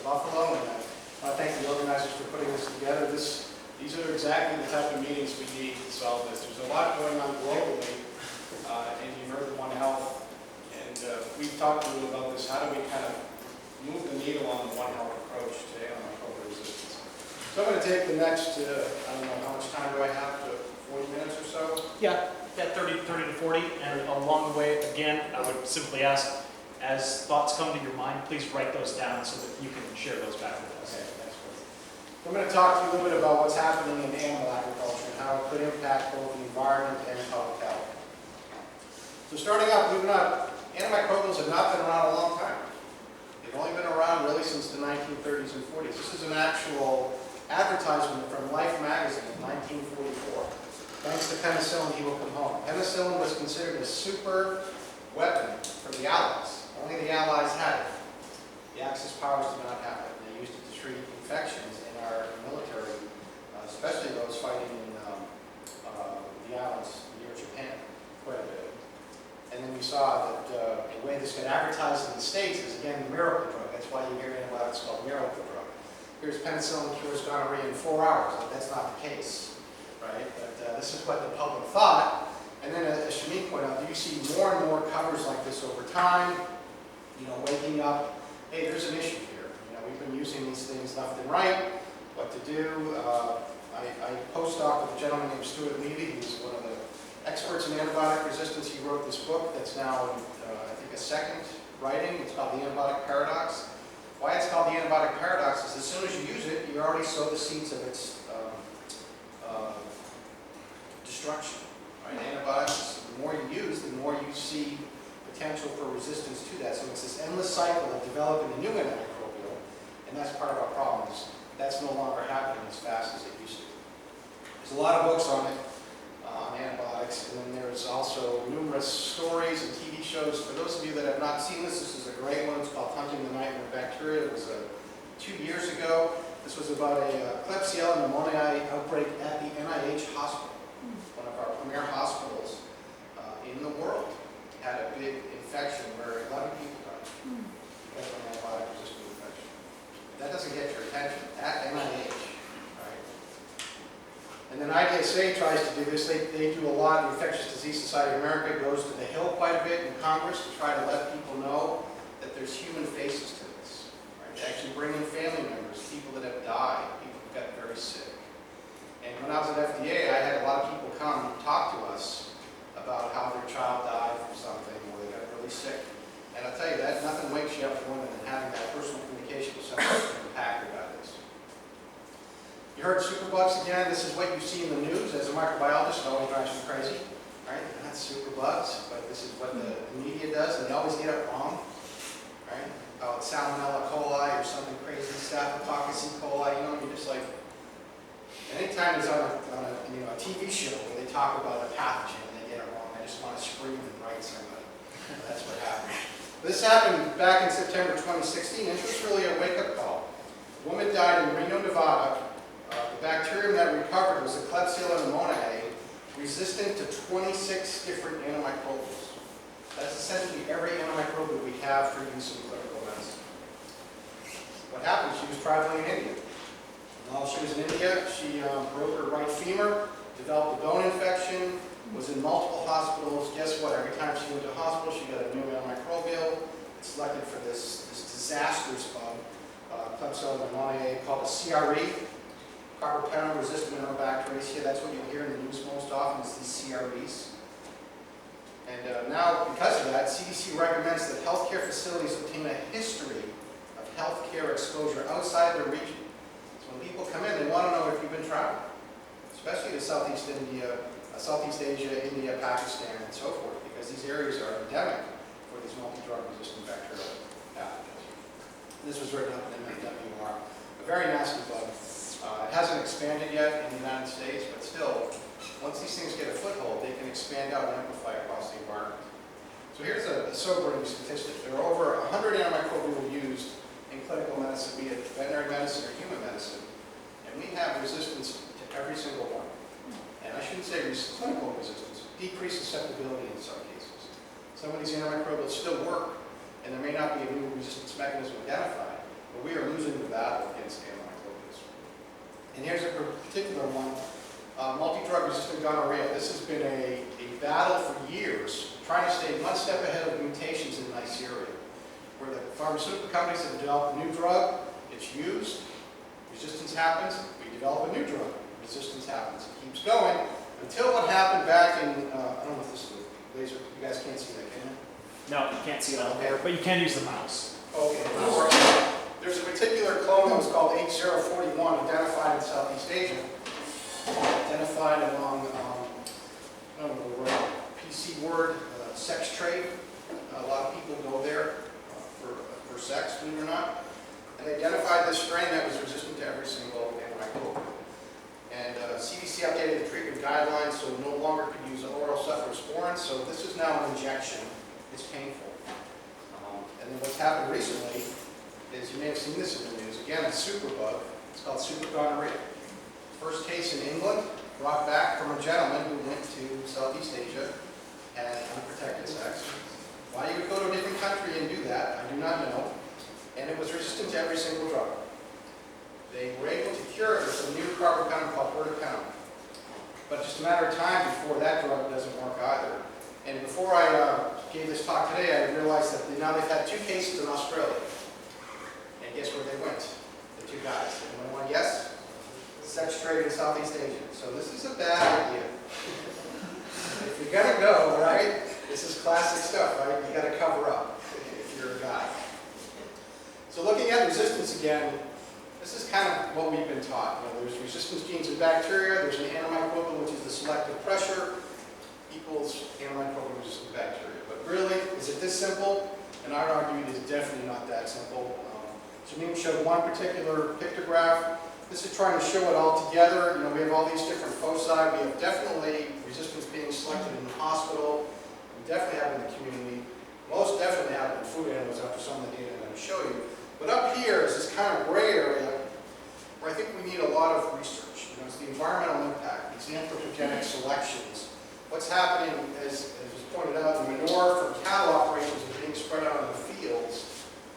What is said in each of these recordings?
Buffalo, and I want to thank the organizers for putting this together. These are exactly the type of meetings we need to solve this. There's a lot going on globally, and you heard the One Health, and we've talked a little about this. How do we kind of move the needle on the One Health approach to antimicrobial resistance? So I'm going to take the next, I don't know, how much time do I have? 40 minutes or so? Yeah, 30 to 40, and along the way, again, I would simply ask, as thoughts come to your mind, please write those down so that you can share those back with us. Okay, that's good. I'm going to talk to you a little bit about what's happening in animal agriculture and how it could impact both the environment and public health. So starting out, believe it or not, antimicrobials have not been around a long time. They've only been around really since the 1930s and 40s. This is an actual advertisement from Life magazine in 1944. Thanks to penicillin, he will come home. Penicillin was considered a super weapon for the Allies. Only the Allies had it. The Axis powers did not have it. They used it to treat infections in our military, especially those fighting in the islands near Japan, quite a bit. And then we saw that the way this got advertised in the States is, again, the miracle drug. That's why you hear antibiotics called miracle drug. Here's penicillin cures gonorrhea in 4 hours. But that's not the case, right? But this is what the public thought. And then, as Shamik pointed out, you see more and more covers like this over time. You know, waking up, hey, there's an issue here. You know, we've been using these things left and right. What to do? I postdoc with a gentleman named Stuart Levy, who's one of the experts in antibiotic resistance. He wrote this book that's now, I think, a second writing. It's called The Antibiotic Paradox. Why it's called The Antibiotic Paradox is as soon as you use it, you already sow the seeds of its destruction. Right? Antibiotics, the more you use, the more you see potential for resistance to that. So it's this endless cycle of developing a new antimicrobial, and that's part of our problem. That's no longer happening as fast as it used to. There's a lot of books on it, on antibiotics, and then there's also numerous stories and TV shows. For those of you that have not seen this, this is a great one. It's called Hunting the Nightmare Bacteria. It was 2 years ago. This was about a Klebsiella pneumoniae outbreak at the NIH hospital, one of our premier hospitals in the world. Had a big infection where 11 people died because of an antibiotic-resistant infection. That doesn't get your attention at NIH, right? And then IDSA tries to do this. They do a lot. The Infectious Disease Society of America goes to the Hill quite a bit in Congress to try to let people know that there's human faces to this. Right? They actually bring in family members, people that have died, people who got very sick. And when I was at FDA, I had a lot of people come and talk to us about how their child died from something or they got really sick. And I'll tell you that nothing wakes you up more than having that personal communication with someone who's impacted by this. You heard superbugs again. This is what you see in the news. As a microbiologist, it always drives me crazy. Right? They're not superbugs, but this is what the media does, and they always get it wrong. Right? About Salmonella coli or something crazy, Staphylococcus E. coli. You know, you're just like. Anytime there's on a TV show where they talk about a pathogen, I just want to scream and write somebody. That's what happened. This happened back in September 2016, and it was really a wake-up call. A woman died in Reno, Nevada. The bacterium that recovered was a Klebsiella pneumoniae, resistant to 26 different antimicrobials. That's essentially every antimicrobial we have for use in clinical medicine. What happened? She was traveling in India. While she was in India, she broke her right femur, developed a bone infection, was in multiple hospitals. Guess what? Every time she went to a hospital, she got a new antimicrobial. It's selected for this disastrous bug, Klebsiella pneumoniae, called a CRE, carbapenem-resistant enterobacteriaceae. That's what you'll hear in the news most often is these CREs. And now, because of that, CDC recommends that healthcare facilities obtain a history of healthcare exposure outside their region. So when people come in, they want to know if you've been traveling, especially to Southeast Asia, India, Pakistan, and so forth, because these areas are endemic for these multi-drug resistant bacterial pathogens. This was written up in MMWR. A very nasty bug. It hasn't expanded yet in the United States, but still, once these things get a foothold, they can expand out and amplify across the environment. So here's a sobering statistic. There are over 100 antimicrobials used in clinical medicine, be it veterinary medicine or human medicine, and we have resistance to every single one. And I shouldn't say clinical resistance, decreased susceptibility in some cases. Some of these antimicrobials still work, and there may not be a new resistance mechanism identified, but we are losing And here's a particular one, multi-drug resistant gonorrhea. This has been a battle for years, trying to stay one step ahead of mutations in Neisseria, where the pharmaceutical companies have developed a new drug, it's used, resistance happens, we develop a new drug, resistance happens. It keeps going until what happened back in, I don't know if this is a laser, you guys can't see that, can you? No, you can't see it on there, but you can use the mouse. Okay. There's a particular clone that was called 8041, identified in Southeast Asia, identified along, I don't know the right PC word, sex trade. A lot of people go there for sex, believe it or not. And they identified this strain that was resistant to every single antimicrobial. And CDC updated the treatment guidelines, so no longer could use oral cephalosporin. So this is now an injection. It's painful. And then what's happened recently is, you may have seen this in the news, again, a superbug. It's called super gonorrhea. First case in England, brought back from a gentleman who went to Southeast Asia, had unprotected sex. Why you would go to a different country and do that, I do not know. And it was resistant to every single drug. They were able to cure it with a new carbapenem called protopenem. But just a matter of time before that drug doesn't work either. And before I gave this talk today, I realized that now they've had 2 cases in Australia. And guess where they went? The 2 guys. Anyone want to guess? Sex trade in Southeast Asia. So this is a bad idea. If you're going to go, right, this is classic stuff, right? You got to cover up if you're a guy. So looking at resistance again, this is kind of what we've been taught. You know, there's resistance genes in bacteria, there's an antimicrobial, which is the selective pressure, equals antimicrobial resistant bacteria. But really, is it this simple? And I would argue it is definitely not that simple. Janine showed one particular pictograph. This is trying to show it all together. You know, we have all these different foci. We have definitely resistance being selected in the hospital. We definitely have it in the community. Most definitely have it in food animals after some of the data I'm going to show you. But up here is this kind of gray area where I think we need a lot of research. You know, it's the environmental impact, these anthropogenic selections. What's happening, as was pointed out, the manure from cattle operations is being spread out in the fields.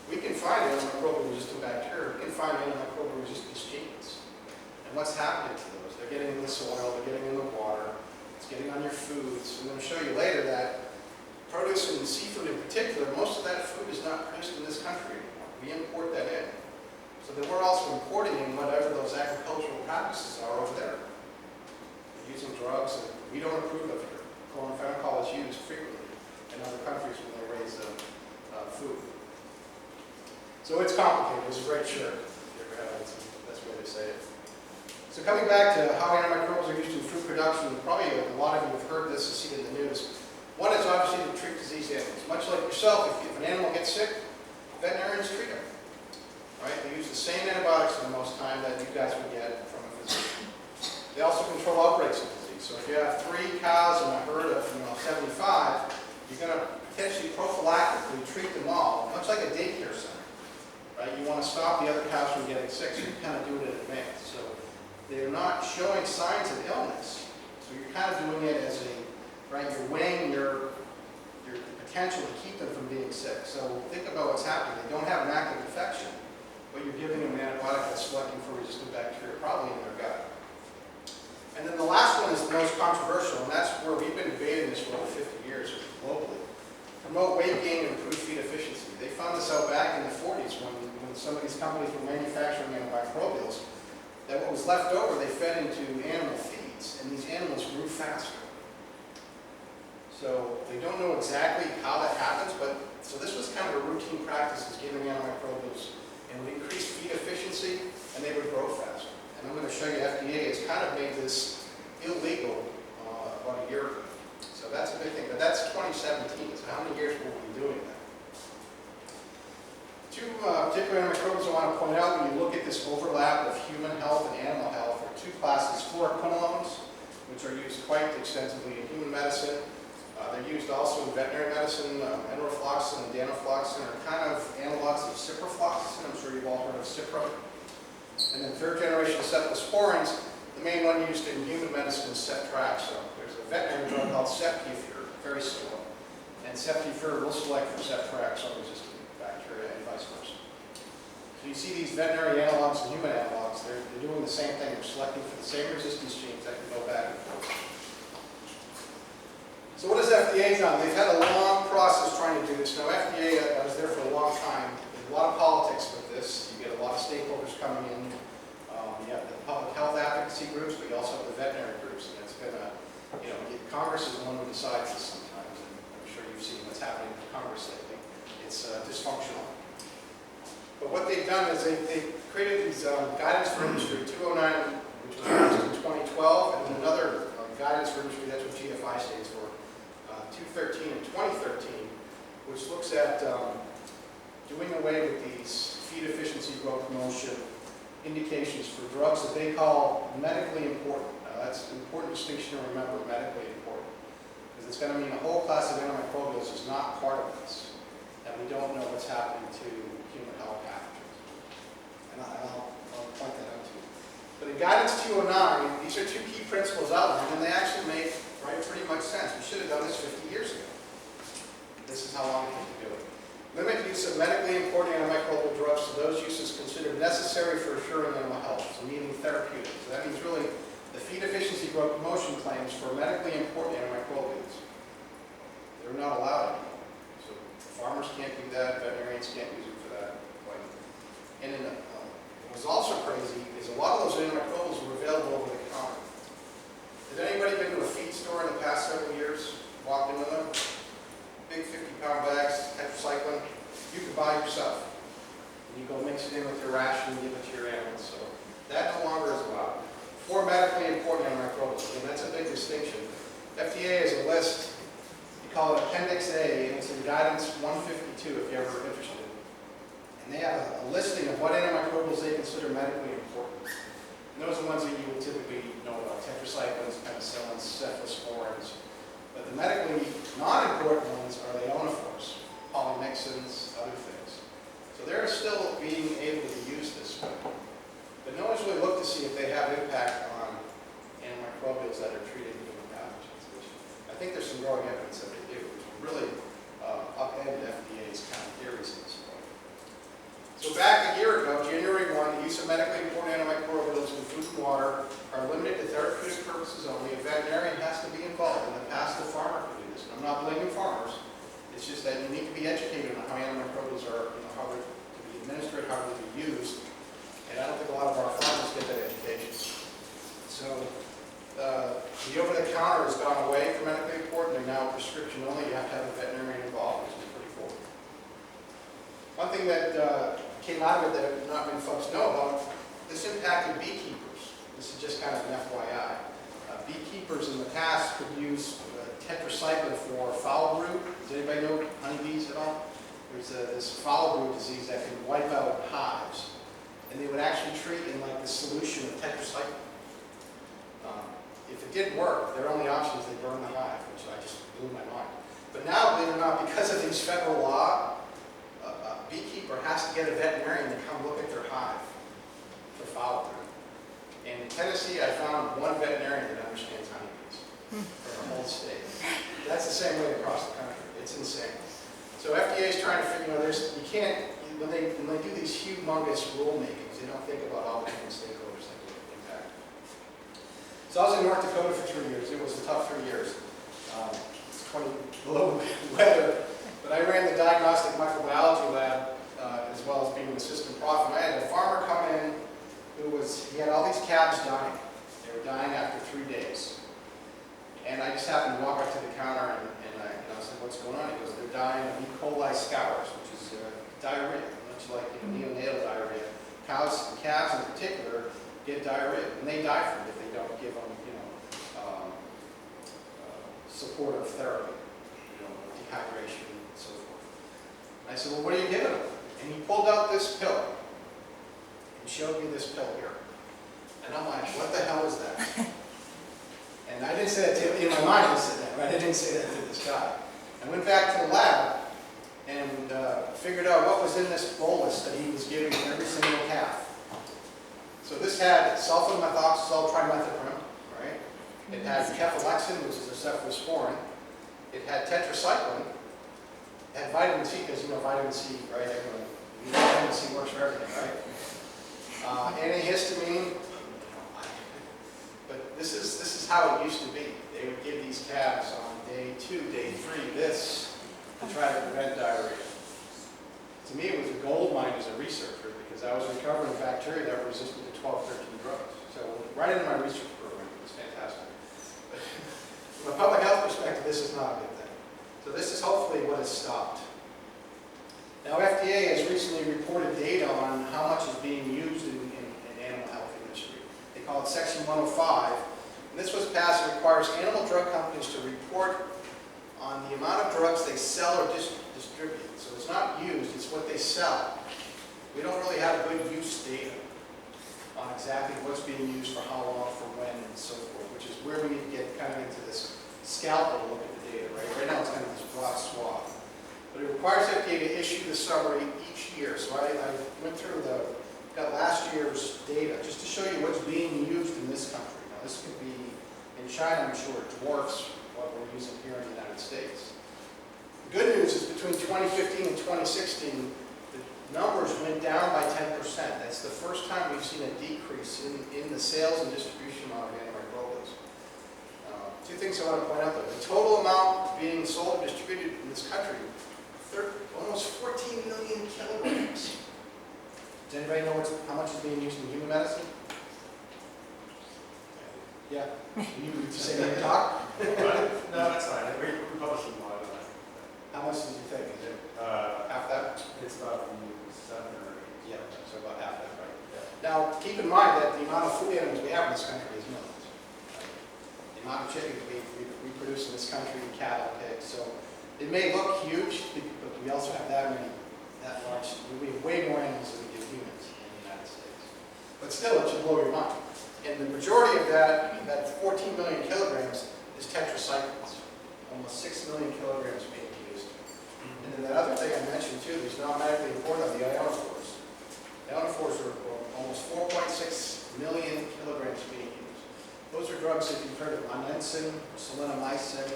We can find antimicrobial resistant bacteria. We can find antimicrobial resistance genes. And what's happening to those? They're getting in the soil, they're getting in the water, it's getting on your foods. I'm going to show you later that produce and seafood in particular, most of that food is not produced in this country anymore. We import that in. So then we're also importing in whatever those agricultural practices are over there. They're using drugs that we don't approve of here. Chlorphenol is used frequently in other countries when they raise food. So it's complicated. It's a great shirt. That's the way to say it. So coming back to how antimicrobials are used in food production, probably a lot of you have heard this and seen it in the news. One is obviously to treat diseased animals. Much like yourself, if an animal gets sick, veterinarians treat them. Right? They use the same antibiotics for the most time that you guys would get from a physician. They also control outbreaks of disease. So if you have 3 cows in a herd of 75, you're going to potentially prophylactically treat them all, much like a daycare center. Right? You want to stop the other cows from getting sick, so you kind of do it in advance. So they're not showing signs of illness. So you're kind of doing it as a, right, you're weighing your potential to keep them from being sick. So think about what's happening. They don't have an active infection, but you're giving them an antibiotic that's selecting for resistant bacteria, probably in their gut. And then the last one is the most controversial, and that's where we've been debating this for over 50 years globally. Promote weight gain and improve feed efficiency. They found this out back in the 40s when some of these companies were manufacturing antimicrobials, that what was left over they fed into animal feeds, and these animals grew faster. So they don't know exactly how that happens, but so this was kind of a routine practice, is giving antimicrobials, and would increase feed efficiency, and they would grow faster. And I'm going to show you FDA has kind of made this illegal about a year ago. So that's a big thing, but that's 2017, so how many years will we be doing that? 2 particular antimicrobials I want to point out when you look at this overlap of human health and animal health are 2 classes, fluoroquinolones, which are used quite extensively in human medicine. They're used also in veterinary medicine. Enrofloxacin and danofloxacin are kind of analogs of ciprofloxacin. I'm sure you've all heard of Cipro. And then 3rd generation cephalosporins, the main one used in human medicine is ceftriaxone. There's a veterinary drug called ceftiofur, very similar. And ceftiofur will select for ceftriaxone resistant bacteria and vice versa. So you see these veterinary analogs and human analogs, they're doing the same thing. They're selecting for the same resistance genes that can go back and forth. So what has FDA done? They've had a long process trying to do this. Now FDA was there for a long time. There's a lot of politics with this. You get a lot of stakeholders coming in. You have the public health advocacy groups, but you also have the veterinary groups. And it's been a, Congress is the one who decides this sometimes. And I'm sure you've seen what's happening in Congress lately. It's dysfunctional. But what they've done is they created these guidance for industry, 209, which was passed in 2012, and then another guidance for industry, that's what GFI stands for, 213 and 2013, which looks at doing away with these feed efficiency growth promotion indications for drugs that they call medically important. Now that's an important distinction to remember, medically important, because it's going to mean a whole class of antimicrobials is not part of this, and we don't know what's happening to human health pathogens. And I'll point that out to you. But in Guidance 209, these are two key principles outlined, and they actually make pretty much sense. We should have done this 50 years ago. This is how long it took to do it. Limit use of medically important antimicrobial drugs to those uses considered necessary for assuring animal health, so meaning therapeutic. So that means really the feed efficiency growth promotion claims for medically important antimicrobials. They're not allowed anymore. So farmers can't do that, veterinarians can't use them for that. And what was also crazy is a lot of those antimicrobials were available over the counter. Has anybody been to a feed store in the past several years? Walked in with them? Big 50-pound bags, tetracycline, you can buy yourself. And you go mix it in with your ration and give it to your animals. So that no longer is allowed. For medically important antimicrobials, and that's a big distinction. FDA has a list, you call it Appendix A, and it's in Guidance 152 if you're ever interested. And they have a listing of what antimicrobials they consider medically important. And those are the ones that you would typically know about, tetracyclines, penicillins, cephalosporins. But the medically non-important ones are the ionophores, polymyxins, other things. So they're still being able to use this way. But no one's really looked to see if they have impact on antimicrobials that are treating human pathogens. Which I think there's some growing evidence that they do, which will really upend FDA's kind of theories at this point. So back a year ago, January 1, the use of medically important antimicrobials in food and water are limited to therapeutic purposes only. A veterinarian has to be involved. In the past, the farmer could do this. And I'm not blaming farmers. It's just that you need to be educated on how antimicrobials are, how they're to be administered, how they're to be used. And I don't think a lot of our farmers get that education. So the over-the-counter has gone away from medically important. They're now prescription only. You have to have a veterinarian involved, which is pretty cool. One thing that came out of it that not many folks know about, this impacted beekeepers. This is just kind of an FYI. Beekeepers in the past could use tetracycline for foul brood. Does anybody know honeybees at all? There's this foul brood disease that can wipe out hives. And they would actually treat in like the solution of tetracycline. If it didn't work, their only option is they burn the hive, which I just blew my mind. But now, believe it or not, because of these federal law, a beekeeper has to get a veterinarian to come look at their hive for foul brood. And in Tennessee, I found one veterinarian that understands honeybees for the whole state. That's the same way across the country. It's insane. So FDA is trying to figure, you can't, when they do these humongous rulemakings, they don't think about all the different stakeholders that get impacted. So I was in North Dakota for 3 years. It was a tough 3 years. It's 20 below weather. But I ran the diagnostic microbiology lab as well as being an assistant prof. And I had a farmer come in he had all these calves dying. They were dying after 3 days. And I just happened to walk up to the counter and I said, what's going on? He goes, they're dying of E. coli scours, which is diarrhea, much like neonatal diarrhea. Calves in particular get diarrhea, and they die from it if they don't give them, supportive therapy, dehydration and so forth. And I said, well, what are you giving them? And he pulled out this pill and showed me this pill here. And I'm like, what the hell is that? And I didn't say that to him. In my mind, I said that, right? I didn't say that to this guy. I went back to the lab and figured out what was in this bolus that he was giving every single calf. So this had sulfamethoxazole trimethoprim, right? It had kefalexin, which is a cephalosporin. It had tetracycline. It had vitamin C, because vitamin C, right? Everyone The tendency works for everything, right? Antihistamine, but this is how it used to be. They would give these calves on day 2, day 3, this to try to prevent diarrhea. To me, it was a gold mine as a researcher because I was recovering bacteria that were resistant to 12, 13 drugs. So right into my research program, it was fantastic. But from a public health perspective, this is not a good thing. So this is hopefully what has stopped. Now, FDA has recently reported data on how much is being used in animal health industry. They call it Section 105. And this was passed and requires animal drug companies to report on the amount of drugs they sell or distribute. So it's not used, it's what they sell. We don't really have good use data on exactly what's being used for how long, for when, and so forth, which is where we need to get kind of into this scalpel to look at the data, right? Right now it's kind of this broad swath. But it requires FDA to issue the summary each year. So I went through got last year's data just to show you what's being used in this country. Now this could be, in China I'm sure it dwarfs what we're using here in the United States. The good news is between 2015 and 2016, the numbers went down by 10%. That's the first time we've seen a decrease in the sales and distribution of antimicrobials. Two things I want to point out though. The total amount being sold and distributed in this country, almost 14 million kilograms. Does anybody know how much is being used in human medicine? Yeah? You say that talk? No, that's fine. We published a lot of that. How much did you think? Is it half that? It's about 7 or 8. Yeah, so about half that, right? Yeah. Now, keep in mind that the amount of food animals we have in this country is millions. The amount of chickens we produce in this country, cattle, pigs, so it may look huge, but we also have that large. We have way more animals than we do humans in the United States. But still, it should blow your mind. And the majority of that 14 million kilograms is tetracyclines. Almost 6 million kilograms being used. And then that other thing I mentioned too, there's not medically important on the ionophores. Ionophores are almost 4.6 million kilograms being used. Those are drugs that you've heard of, onensin, selinomycin,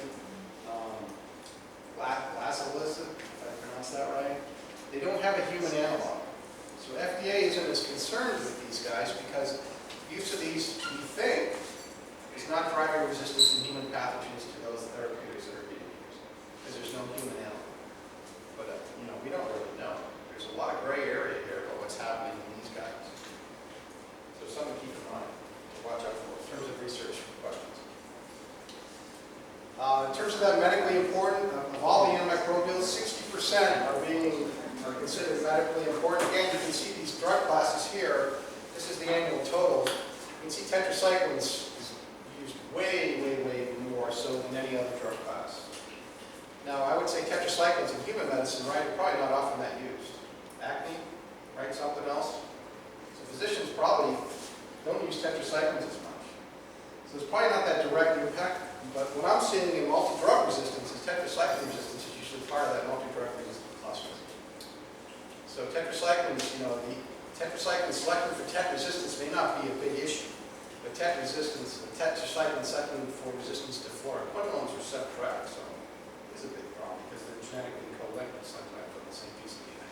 lacillicin, if I pronounce that right. They don't have a human analog. So FDA isn't as concerned with these guys because use of these, we think, is not driving resistance in human pathogens to those therapeutics that are being used because there's no human analog. But, we don't really know. There's a lot of gray area here about what's happening in these guys. So something to keep in mind, to watch out for in terms of research questions. In terms of that medically important, of all the antimicrobials, 60% are considered medically important. Again, you can see these drug classes here. This is the annual total. You can see tetracyclines is used way, way, way more so than any other drug class. Now, I would say tetracyclines in human medicine, right, are probably not often that used. Acne, right, something else. So physicians probably don't use tetracyclines as much. So there's probably not that direct impact. But what I'm seeing in multi-drug resistance is tetracycline resistance is usually part of that multi-drug resistant cluster. So tetracyclines, the tetracycline selecting for TET resistance may not be a big issue. But TET resistance, the tetracycline selecting for resistance to fluoroquinolones or subtract, so it's a big problem because they're genetically co-linked sometimes on the same piece of DNA.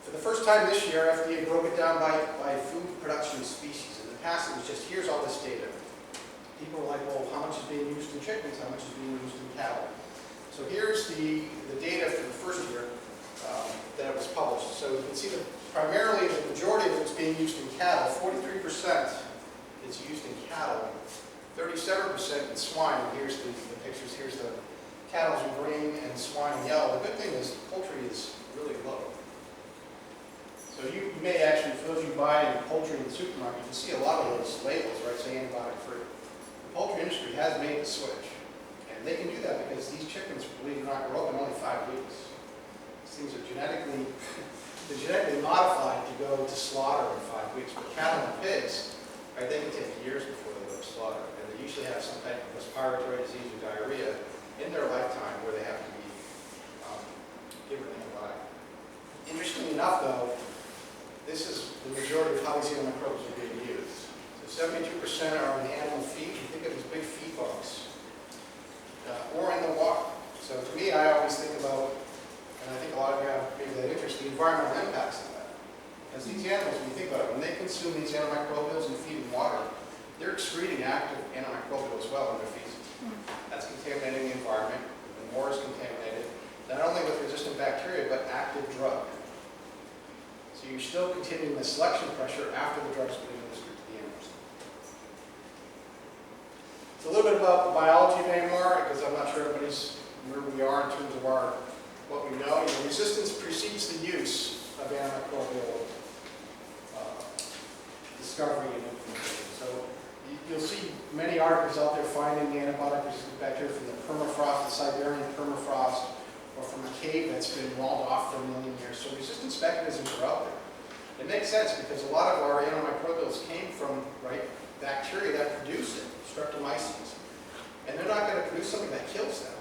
For the first time this year, FDA broke it down by food production species. In the past, it was just, here's all this data. People were like, well, how much is being used in chickens? How much is being used in cattle? So here's the data for the first year that it was published. So you can see that primarily the majority of it's being used in cattle. 43% is used in cattle, 37% in swine. And here's the pictures. Here's the cattle's in green and swine in yellow. The good thing is poultry is really low. So you may actually, for those of you buying poultry in the supermarket, you can see a lot of those labels, right, say antibiotic free. The poultry industry has made the switch. And they can do that because these chickens, believe it or not, grow up in only 5 weeks. These things are genetically modified to go to slaughter in 5 weeks. But cattle and pigs, right, they can take years before they go to slaughter. And they usually have some type of respiratory disease or diarrhea in their lifetime where they have to be given antibiotic. Interestingly enough, though, this is the majority of how these antimicrobials are being used. So 72% are in animal feed. You think of these big feed bugs. Or in the water. So to me, I always think about and I think a lot of you have maybe that interest, the environmental impacts of that. Because these animals, when you think about it, when they consume these antimicrobials and feed them water, they're excreting active antimicrobial as well in their feces. That's contaminating the environment. The more is contaminated, not only with resistant bacteria, but active drug. So you're still continuing the selection pressure after the drug's been administered to the animals. It's a little bit about the biology of AMR, because I'm not sure everybody's where we are in terms of what we know. Resistance precedes the use of antimicrobial discovery and implementation. So you'll see many articles out there finding the antibiotic-resistant bacteria from the permafrost, the Siberian permafrost, or from a cave that's been walled off for 1 million years. So resistance mechanisms are out there. It makes sense because a lot of our antimicrobials came from bacteria that produce it, streptomycins. And they're not going to produce something that kills them.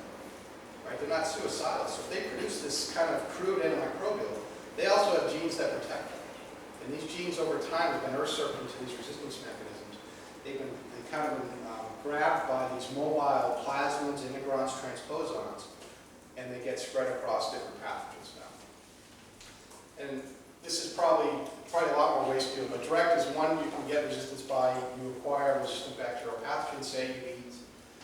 Right? They're not suicidal. So if they produce this kind of crude antimicrobial, they also have genes that protect them. And these genes over time have been usurped into these resistance mechanisms. They've kind of been grabbed by these mobile plasmids, integrons, transposons, and they get spread across different pathogens now. And this is probably a lot more ways to do it, but direct is one you can get resistance by. You acquire resistant bacterial pathogens, say you eat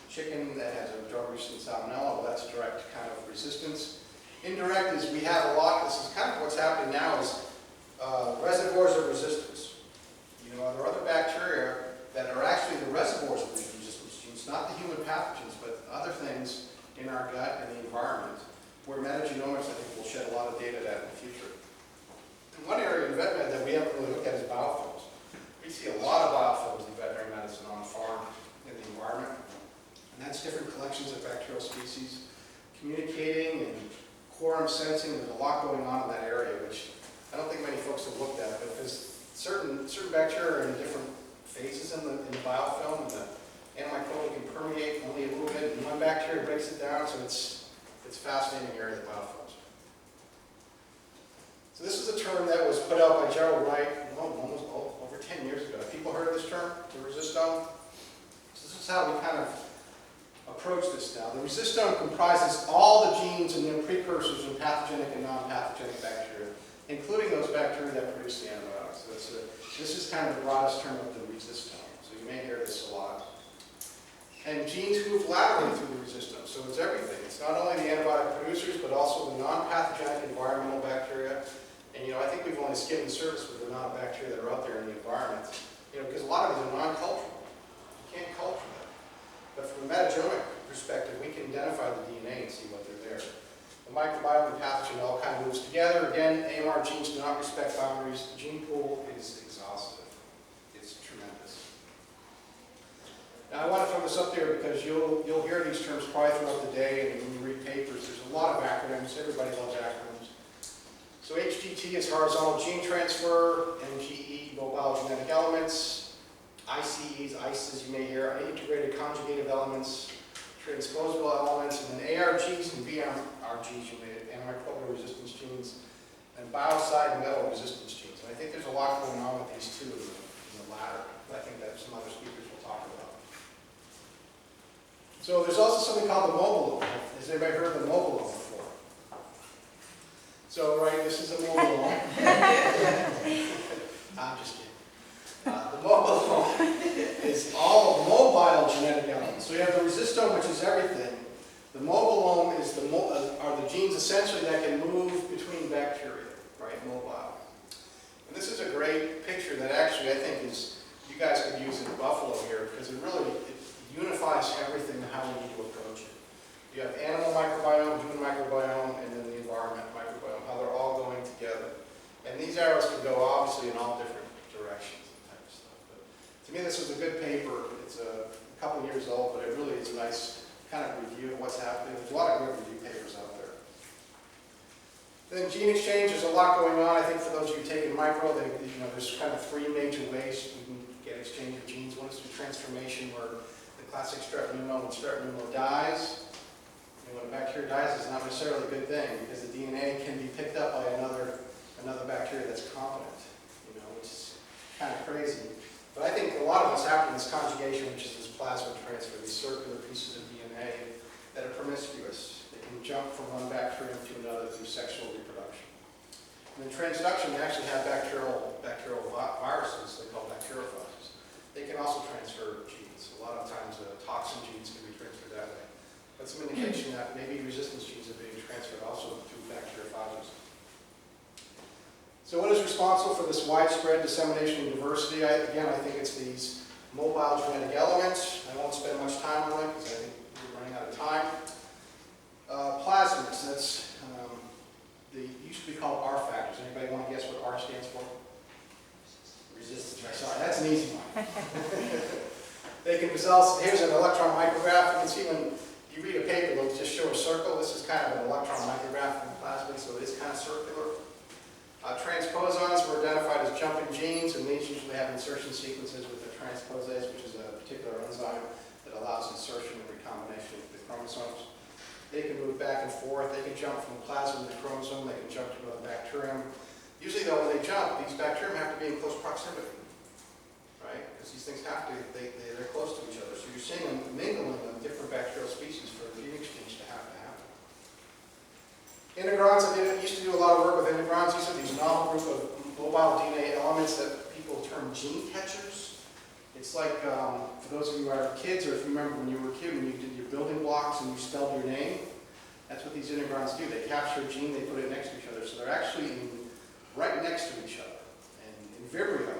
chicken that has a drug-resistant salmonella, well, that's direct kind of resistance. Indirect is we have a lot, this is kind of what's happening now, is reservoirs of resistance. There are other bacteria that are actually the reservoirs of these resistance genes, not the human pathogens, but other things in our gut and the environment, where metagenomics, I think, will shed a lot of data that in the future. And one area in vet med that we haven't really looked at is biofilms. We see a lot of biofilms in veterinary medicine on farm in the environment, and that's different collections of bacterial species communicating and quorum sensing. There's a lot going on in that area, which I don't think many folks have looked at, because certain bacteria are in different phases in the biofilm, and the antimicrobial can permeate only a little bit, and one bacteria breaks it down, so it's a fascinating area of the biofilms. So this is a term that was put out by Gerald Wright almost over 10 years ago. Have people heard of this term, the resistome? So this is how we kind of approach this now. The resistome comprises all the genes and their precursors in pathogenic and non-pathogenic bacteria, including those bacteria that produce the antibiotics. So this is kind of the broadest term of the resistome. So you may hear this a lot. And genes move laterally through the resistome, so it's everything. It's not only the antibiotic producers, but also the non-pathogenic environmental bacteria. And I think we've only skimmed the surface with the amount of bacteria that are out there in the environment. Because a lot of these are non-cultural. You can't culture them. But from a metagenomic perspective, we can identify the DNA and see what they're there. The microbiome and pathogen all kind of moves together. Again, AMR genes do not respect boundaries. The gene pool is exhaustive. It's tremendous. Now, I want to throw this up there because you'll hear these terms probably throughout the day, and when you read papers, there's a lot of acronyms. Everybody loves acronyms. So HGT is horizontal gene transfer, MGE, mobile genetic elements, ICEs, ICEs you may hear, integrated conjugative elements, transposable elements, and then ARGs and BMRGs, you may antimicrobial resistance genes, and biocide and metal resistance genes. And I think there's a lot going on with these two in the latter. I think that some other speakers will talk about. So there's also something called the mobilome. Has anybody heard of the mobilome before? So, right, this is a mobilome. I'm just kidding. The mobilome is all mobile genetic elements. So you have the resistome, which is everything. The mobilome is are the genes essentially that can move between bacteria, right, mobile. And this is a great picture that actually I think you guys could use in Buffalo here, because it unifies everything and how we need to approach it. You have animal microbiome, human microbiome, and then the environment microbiome, how they're all going together. And these arrows can go obviously in all different directions and type of stuff. But to me, this was a good paper. It's a couple of years old, but it really is a nice kind of review of what's happening. There's a lot of good review papers out there. Then gene exchange, there's a lot going on. I think for those of you taking micro, there's kind of three major ways you can get exchange of genes. One is through transformation, where the classic strep pneumo, when strep pneumo dies, when a bacteria dies, it's not necessarily a good thing, because the DNA can be picked up by another bacteria that's competent, which is kind of crazy. But I think a lot of what's happening is conjugation, which is this plasmid transfer, these circular pieces of DNA that are promiscuous. They can jump from one bacterium to another through sexual reproduction. And in transduction, they actually have bacterial viruses, they call bacteriophages. They can also transfer genes. A lot of times toxin genes can be transferred that way. But some indication that maybe resistance genes are being transferred also through bacteriophages. So what is responsible for this widespread dissemination and diversity? Again, I think it's these mobile genetic elements. I won't spend much time on them because I think we're running out of time. Plasmids, that's, they used to be called R factors. Anybody want to guess what R stands for? Resistance, right? Sorry, that's an easy one. They can result, here's an electron micrograph. You can see when you read a paper, they'll just show a circle. This is kind of an electron micrograph from plasmid, so it's kind of circular. Transposons were identified as jumping genes, and these usually have insertion sequences with the transposase, which is a particular enzyme that allows insertion and recombination of the chromosomes. They can move back and forth. They can jump from the plasmid to the chromosome. They can jump to a bacterium. Usually, though, when they jump, these bacterium have to be in close proximity, right? Because these things have to, they're close to each other. So you're seeing them mingling of different bacterial species for the gene exchange to happen. Integrons, I used to do a lot of work with integrons. These are these novel group of mobile DNA elements that people term gene catchers. It's like, for those of you who are kids, or if you remember when you were a kid, when you did your building blocks and you spelled your name, that's what these integrons do. They capture a gene, they put it next to each other. So they're actually right next to each other. And in Vibrio,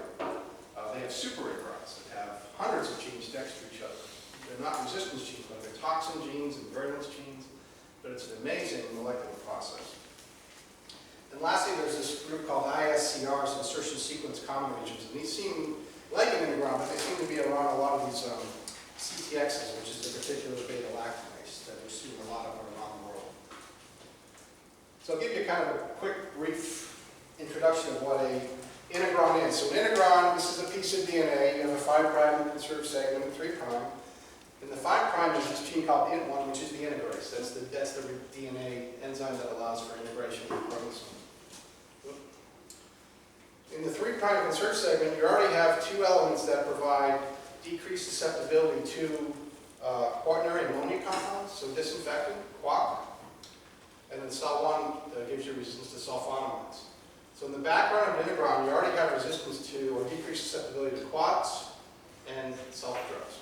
they have super integrons that have hundreds of genes next to each other. They're not resistance genes, but they're toxin genes and virulence genes. But it's an amazing molecular process. And lastly, there's this group called ISCRs, insertion sequence common regions. And these seem like an integron, but they seem to be around a lot of these CTXs, which is the particular beta-lactamase that we're seeing a lot of around the world. So I'll give you kind of a quick, brief introduction of what an integron is. So an integron, this is a piece of DNA. You have a 5' conserved segment, 3'. And the 5' is this gene called INT1, which is the integrase. That's the DNA enzyme that allows for integration of the chromosome. In the 3' conserved segment, you already have two elements that provide decreased susceptibility to quaternary ammonia compounds, so disinfectant, quat. And then SAL1 gives you resistance to sulfonamides. So in the background of an integron, you already have resistance to or decreased susceptibility to quats and sulfur drugs.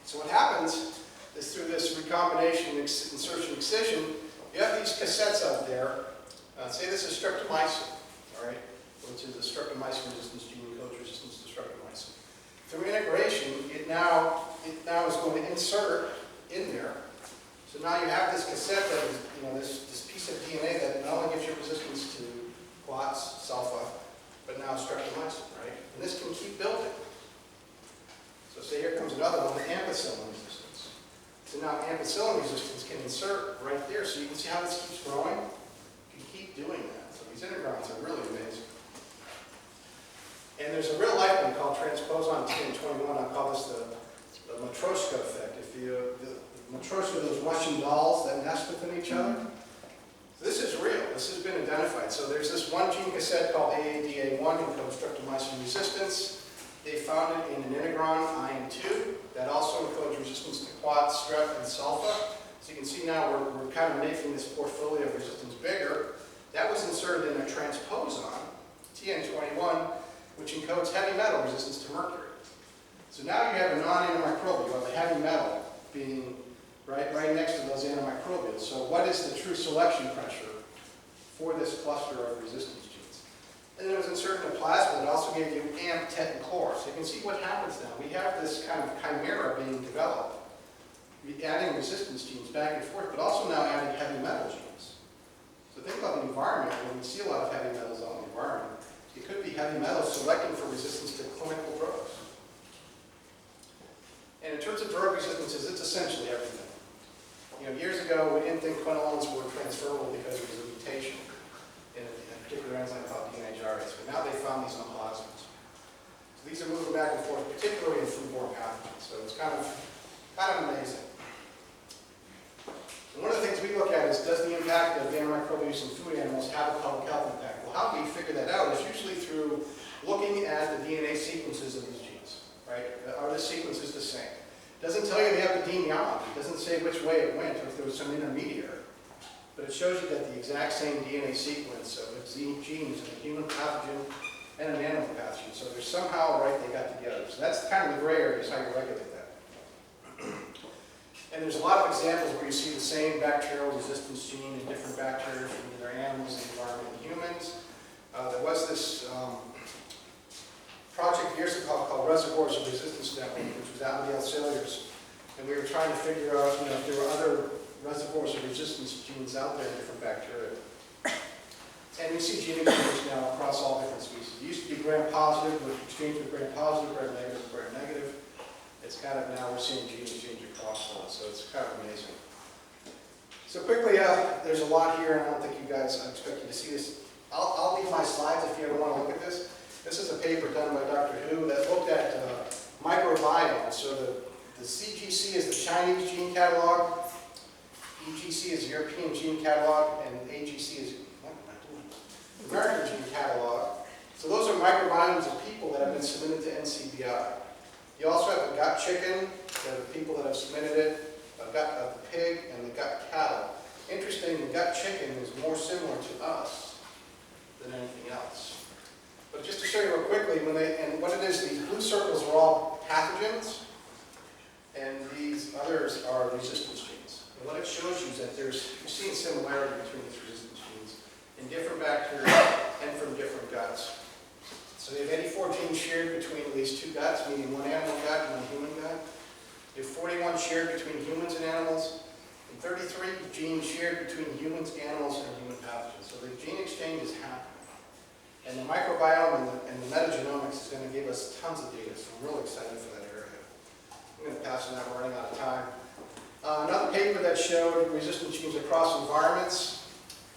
So what happens is through this recombination, insertion, excision, you have these cassettes out there. Say this is streptomycin, all right, which is a streptomycin resistance gene, encodes resistance to streptomycin. Through integration, it now is going to insert in there. So now you have this cassette that is, this piece of DNA that not only gives you resistance to quats, sulfa, but now streptomycin, right? And this can keep building. So say here comes another one, ampicillin resistance. So now ampicillin resistance can insert right there. So you can see how this keeps growing. You can keep doing that. So these integrons are really amazing. And there's a real life one called transposon TN21. I call this the Matryoshka effect. The Matryoshka, those Russian dolls that nest within each other. So this is real. This has been identified. So there's this one gene cassette called AADA1 encodes streptomycin resistance. They found it in an integron, IN2, that also encodes resistance to quat, strep, and sulfa. So you can see now we're kind of making this portfolio of resistance bigger. That was inserted in a transposon, TN21, which encodes heavy metal resistance to mercury. So now you have a non-antimicrobial, you have a heavy metal being right next to those antimicrobials. So what is the true selection pressure for this cluster of resistance genes? And then it was inserted in a plasma that also gave you AMP, TET, and chlor. So you can see what happens now. We have this kind of chimera being developed, adding resistance genes back and forth, but also now adding heavy metal genes. So think about the environment. When we see a lot of heavy metals out in the environment, it could be heavy metals selecting for resistance to clinical drugs. And in terms of drug resistances, it's essentially everything. Years ago, we didn't think quinolones were transferable because it was a mutation in a particular enzyme called DNA gyrase. But now they found these on plasmids. So these are moving back and forth, particularly in foodborne pathogens. So it's kind of amazing. And one of the things we look at is, does the impact of antimicrobial use in food animals have a public health impact? Well, how do we figure that out? Is usually through looking at the DNA sequences of these genes, right? Are the sequences the same? Doesn't tell you the epidemiology, it doesn't say which way it went or if there was some intermediary. But it shows you that the exact same DNA sequence of genes in a human pathogen and an animal pathogen. So they're somehow right, they got together. So that's kind of the gray area, is how you regulate that. And there's a lot of examples where you see the same bacterial resistance gene in different bacteria from either animals, the environment, and humans. There was this project years ago called Reservoirs of Resistance Network, which was out in the Elseviers. And we were trying to figure out, if there were other reservoirs of resistance genes out there in different bacteria. And we see gene exchange now across all different species. It used to be gram-positive, with exchange with gram-positive, gram-negative, gram-negative. It's kind of now we're seeing gene exchange across those, so it's kind of amazing. So quickly, there's a lot here, and I don't think you guys, I expect you to see this. I'll leave my slides if you ever want to look at this. This is a paper done by Dr. Hu that looked at microbiome. So the CGC is the Chinese gene catalog, EGC is the European gene catalog, and AGC is the American gene catalog. So those are microbiomes of people that have been submitted to NCBI. You also have the gut chicken, the people that have submitted it, a gut of the pig, and the gut cattle. Interesting, the gut chicken is more similar to us than anything else. But just to show you real quickly, and what it is, these blue circles are all pathogens, and these others are resistance genes. And what it shows you is that you're seeing similarity between these resistance genes in different bacteria and from different guts. So they have 84 genes shared between at least two guts, meaning one animal gut and one human gut. They have 41 shared between humans and animals, and 33 genes shared between humans, animals, and human pathogens. So the gene exchange is happening. And the microbiome and the metagenomics is going to give us tons of data, so I'm really excited for that area. I'm going to pass on that, we're running out of time. Another paper that showed resistant genes across environments.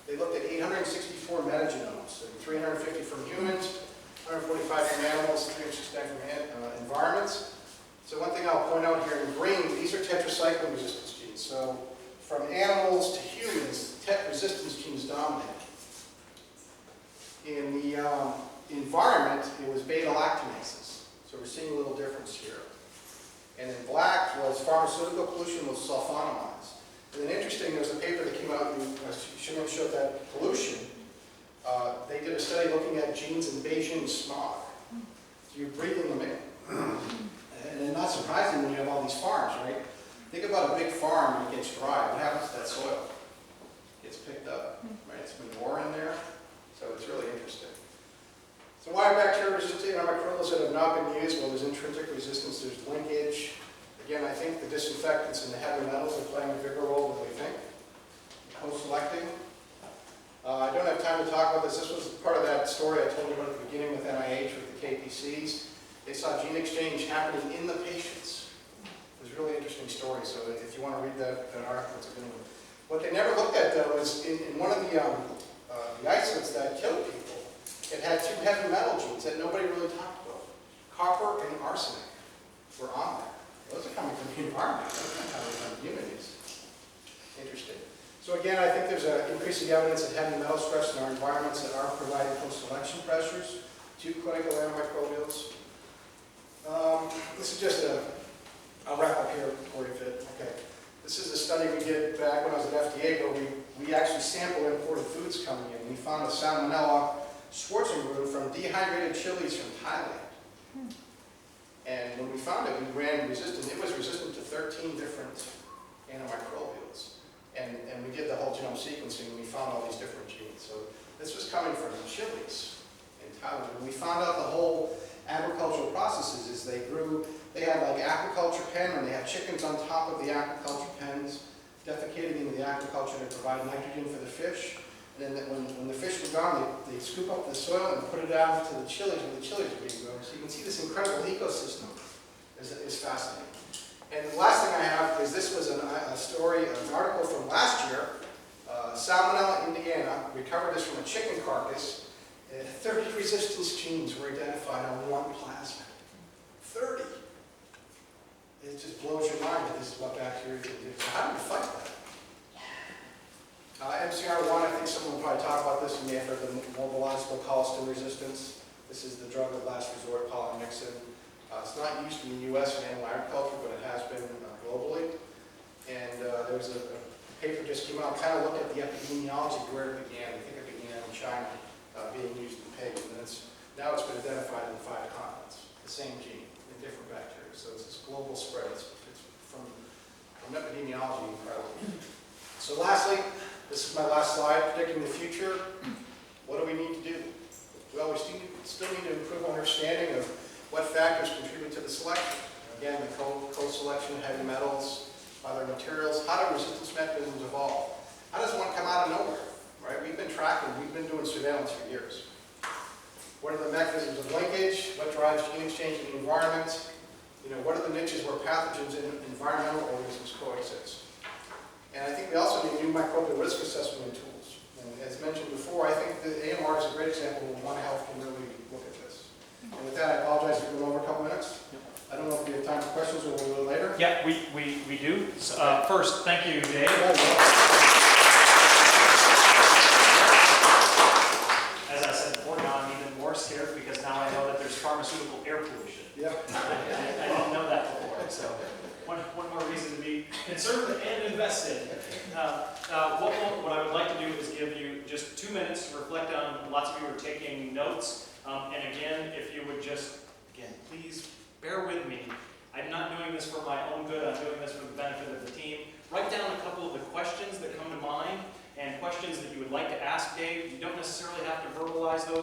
They looked at 864 metagenomes, so 350 from humans, 145 from animals, 369 from environments. So one thing I'll point out here in green, these are tetracycline resistance genes. So from animals to humans, resistance genes dominate. In the environment, it was beta-lactamases. So we're seeing a little difference here. And in black was pharmaceutical pollution with sulfonamides. And then interesting, there's a paper that came out and showed that pollution. They did a study looking at genes in Beijing smog. So you're breathing them in. And then not surprising when you have all these farms, right? Think about a big farm and it gets dry. What happens to that soil? It gets picked up, right? It's manure in there. So it's really interesting. So why are bacteria resistant antimicrobials that have not been used? Well, there's intrinsic resistance, there's linkage. Again, I think the disinfectants and the heavy metals are playing a bigger role than we think. Co-selecting. I don't have time to talk about this. This was part of that story I told you about at the beginning with NIH, with the KPCs. They saw gene exchange happening in the patients. It was a really interesting story, so if you want to read that article, it's a good one. What they never looked at, though, is in one of the isolates that killed people, it had two heavy metal genes that nobody really talked about. Copper and arsenic were on there. Those are coming from the environment. Those are not coming from humans. Interesting. So again, I think there's an increasing evidence of heavy metal stress in our environments that aren't providing post-selection pressures to clinical antimicrobials. This is just I'll wrap up here before you fit. Okay. This is a study we did back when I was at FDA where we actually sampled imported foods coming in. We found a Salmonella Schwarzenbrood from dehydrated chilies from Thailand. And when we found it, we ran resistant. It was resistant to 13 different antimicrobials. And we did the whole genome sequencing and we found all these different genes. So this was coming from chilies in Thailand. And we found out the whole agricultural processes is they had like aquaculture pen, and they had chickens on top of the aquaculture pens, defecating into the aquaculture to provide nitrogen for the fish. And then when the fish were gone, they scoop up the soil and put it out to the chilies where the chilies are being grown. So you can see this incredible ecosystem is fascinating. And the last thing I have is this was a story, an article from last year. Salmonella, Indiana, recovered this from a chicken carcass. 30 resistance genes were identified on one plasmid. 30. It just blows your mind that this is what bacteria can do. So how do you fight that? MCR1, I think someone will probably talk about this. You may have heard the mobilizable colistin resistance. This is the drug of last resort, polymyxin. It's not used in the U.S. in animal agriculture, but it has been globally. And there was a paper just came out, kind of looked at the epidemiology of where it began. I think it began in China, being used in pigs, and now it's been identified in 5 continents, the same gene in different bacteria. So it's this global spread. It's from epidemiology incredible. So lastly, this is my last slide, predicting the future. What do we need to do? Well, we still need to improve our understanding of what factors contribute to the selection. Again, the co-selection of heavy metals, other materials. How do resistance mechanisms evolve? How does one come out of nowhere? Right? We've been tracking, we've been doing surveillance for years. What are the mechanisms of linkage? What drives gene exchange in the environment? What are the niches where pathogens and environmental organisms coexist? And I think we also need new microbial risk assessment tools. And as mentioned before, I think the AMR is a great example of One Health can really look at this. And with that, I apologize for going over a couple minutes. I don't know if we have time for questions or we'll do it later. Yeah, we do. First, thank you, Dave. As I said before, now I'm even more scared because now I know that there's pharmaceutical air pollution. Yeah. I didn't know that before, so one more reason to be concerned and invested. What I would like to do is give you just 2 minutes to reflect on. Lots of you are taking notes. And again, if you would just, please bear with me. I'm not doing this for my own good. I'm doing this for the benefit of the team. Write down a couple of the questions that come to mind and questions that you would like to ask Dave. You don't necessarily have to verbalize those.